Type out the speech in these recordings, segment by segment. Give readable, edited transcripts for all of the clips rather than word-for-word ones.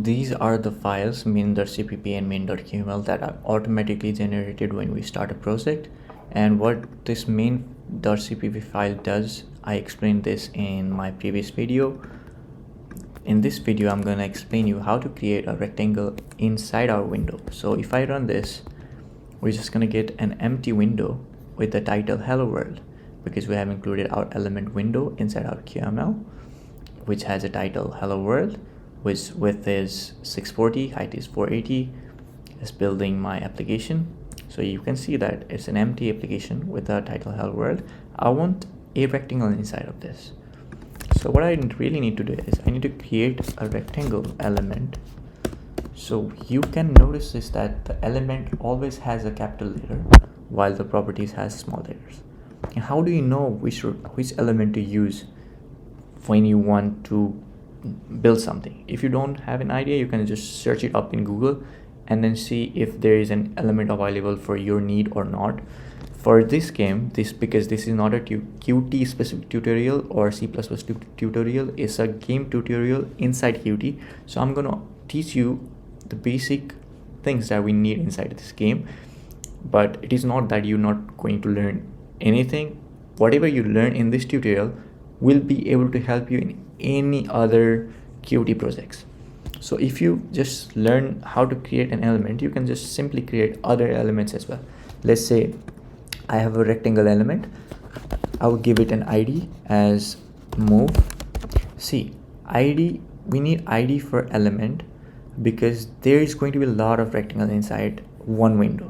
these are the files main.cpp and main.qml that are automatically generated when we start a project. And what this main.cpp file does, I explained this in my previous video. In this video, I'm going to explain you how to create a rectangle inside our window. So if I run this, we're just going to get an empty window with the title hello world, because we have included our element window inside our QML, which has a title hello world, which width is 640, height is 480. It's building my application. So you can see that it's an empty application with the title hello world. I want a rectangle inside of this. So what I really need to do is I need to create a rectangle element. So you can notice is that the element always has a capital letter while the properties has small letters. And how do you know which element to use when you want to build something? If you don't have an idea, you can just search it up in Google and then see if there is an element available for your need or not. For this game, because this is not a Qt specific tutorial or C++ tutorial, it's a game tutorial inside Qt. So I'm gonna teach you the basic things that we need inside this game, but it is not that you're not going to learn anything. Whatever you learn in this tutorial will be able to help you in any other Qt projects. So if you just learn how to create an element, you can just simply create other elements as well. Let's say I have a rectangle element. I will give it an ID as move. See, ID, we need ID for element because there is going to be a lot of rectangles inside one window,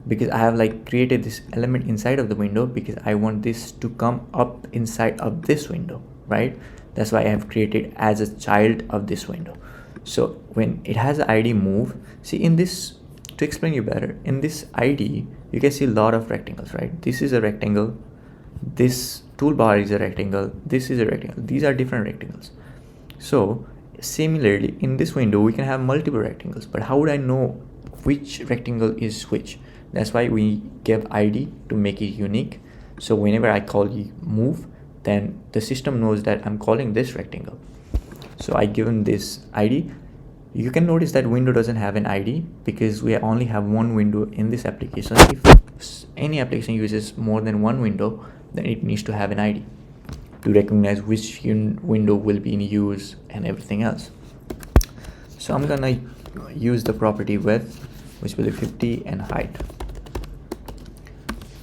because I have created this element inside of the window because I want this to come up inside of this window, right? That's why I have created as a child of this window. So when it has an ID move, see in this, to explain you better, in this ID you can see a lot of rectangles, right? This is a rectangle, this toolbar is a rectangle, this is a rectangle, these are different rectangles. So similarly in this window we can have multiple rectangles, but how would I know which rectangle is which? That's why we give ID to make it unique. So whenever I call you move, then the system knows that I'm calling this rectangle. So I given this ID. You can notice that window doesn't have an ID because we only have one window in this application. If any application uses more than one window, then it needs to have an ID to recognize which window will be in use and everything else. So I'm gonna use the property width, which will be 50, and height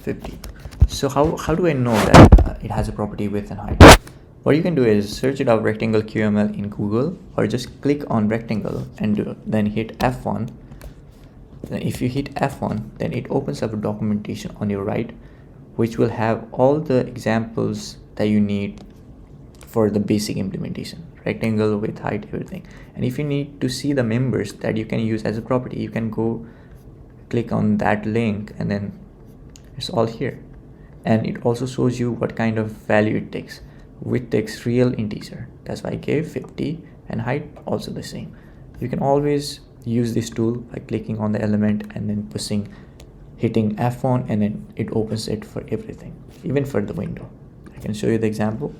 50. So how do I know that it has a property width and height? What you can do is search it up rectangle QML in Google, or just click on rectangle and then hit F1. Then if you hit F1, then it opens up a documentation on your right, which will have all the examples that you need for the basic implementation, rectangle, width, height, everything. And if you need to see the members that you can use as a property, you can go click on that link and then it's all here. And it also shows you what kind of value it takes. Width takes real integer, that's why I gave 50, and height also the same. You can always use this tool by clicking on the element and then hitting F1, and then it opens it for everything, even for the window. I can show you the example.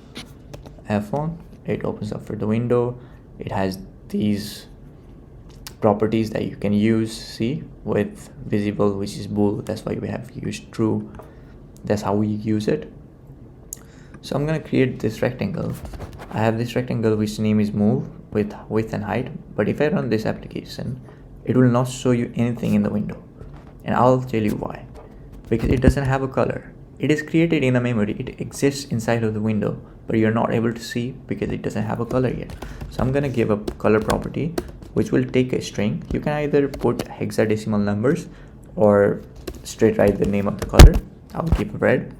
F1, it opens up for the window. It has these properties that you can use. See, with visible, which is bool, that's why we have used true. That's how we use it. So I'm gonna create this rectangle. I have this rectangle which name is move with width and height, but if I run this application, it will not show you anything in the window, and I'll tell you why. Because it doesn't have a color. It is created in a memory, it exists inside of the window, but you're not able to see because it doesn't have a color yet. So I'm gonna give a color property which will take a string. You can either put hexadecimal numbers or straight write the name of the color. I'll keep red.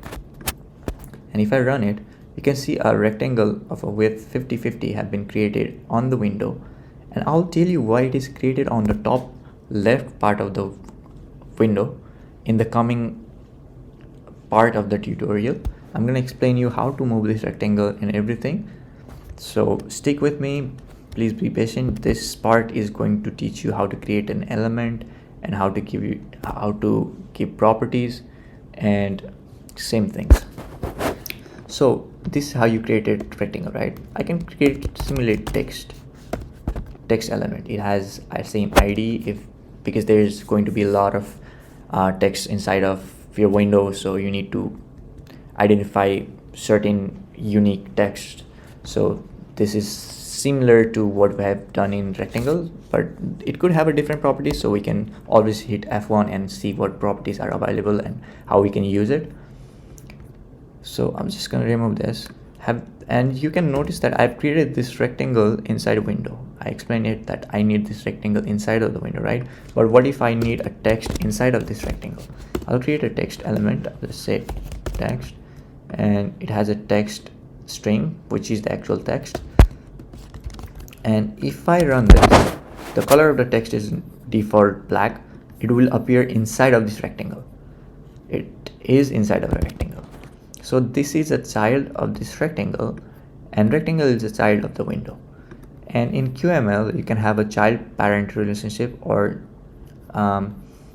And if I run it, you can see a rectangle of a width 50-50 have been created on the window. And I'll tell you why it is created on the top left part of the window in the coming part of the tutorial. I'm going to explain you how to move this rectangle and everything. So stick with me, please be patient. This part is going to teach you how to create an element and how to give properties and same things. So this is how you create a rectangle, right? I can simulate text. text element. It has a same ID because there's going to be a lot of text inside of your window, so you need to identify certain unique text. So this is similar to what we have done in rectangle, but it could have a different property, so we can always hit F1 and see what properties are available and how we can use it. So I'm just going to remove this. And you can notice that I've created this rectangle inside a window. I explained it that I need this rectangle inside of the window, right? But what if I need a text inside of this rectangle? I'll create a text element. Let's say text, and it has a text string, which is the actual text. And if I run this, the color of the text is default black. It will appear inside of this rectangle. It is inside of a rectangle. So this is a child of this rectangle, and rectangle is a child of the window. And in QML, you can have a child-parent relationship or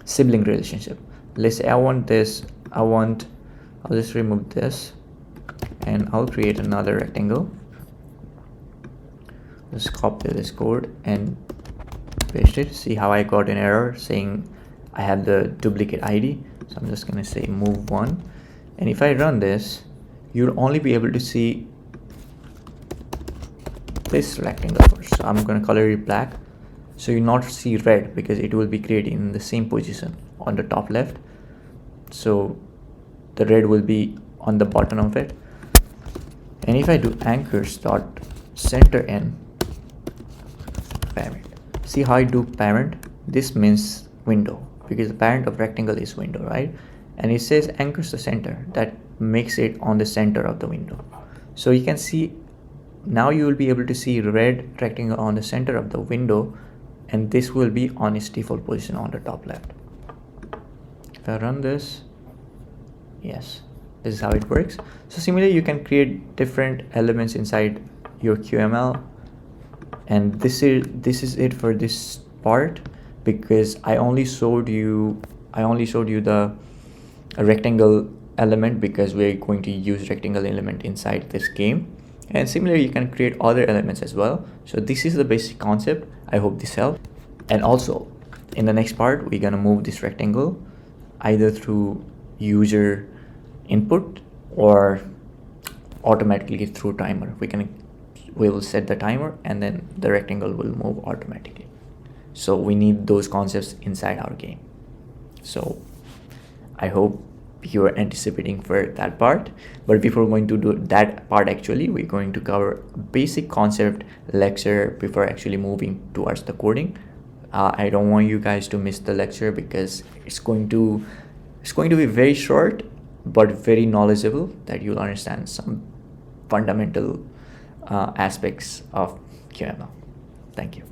sibling relationship. Let's say I want this. I'll just remove this, and I'll create another rectangle. Just copy this code and paste it. See how I got an error saying I have the duplicate ID. So I'm just gonna say move one. And if I run this, you'll only be able to see this rectangle first. So I'm going to color it black, so you not see red, because it will be created in the same position on the top left. So the red will be on the bottom of it. And if I do anchors dot center in parent, see how I do parent? This means window, because the parent of rectangle is window, right? And it says anchors the center. That makes it on the center of the window. So you can see now you will be able to see red rectangle on the center of the window, and this will be on its default position on the top left. If I run this, yes, this is how it works. So similarly, you can create different elements inside your QML, and this is it for this part, because I only showed you the rectangle element because we're going to use rectangle element inside this game. And similarly, you can create other elements as well. So this is the basic concept. I hope this helped. And also in the next part, we're gonna move this rectangle either through user input or automatically through timer. We will set the timer, and then the rectangle will move automatically. So we need those concepts inside our game. So I hope you are anticipating for that part. But before going to do that part, actually, we're going to cover basic concept lecture before actually moving towards the coding. I don't want you guys to miss the lecture, because it's going to be very short but very knowledgeable, that you'll understand some fundamental aspects of QML. Thank you.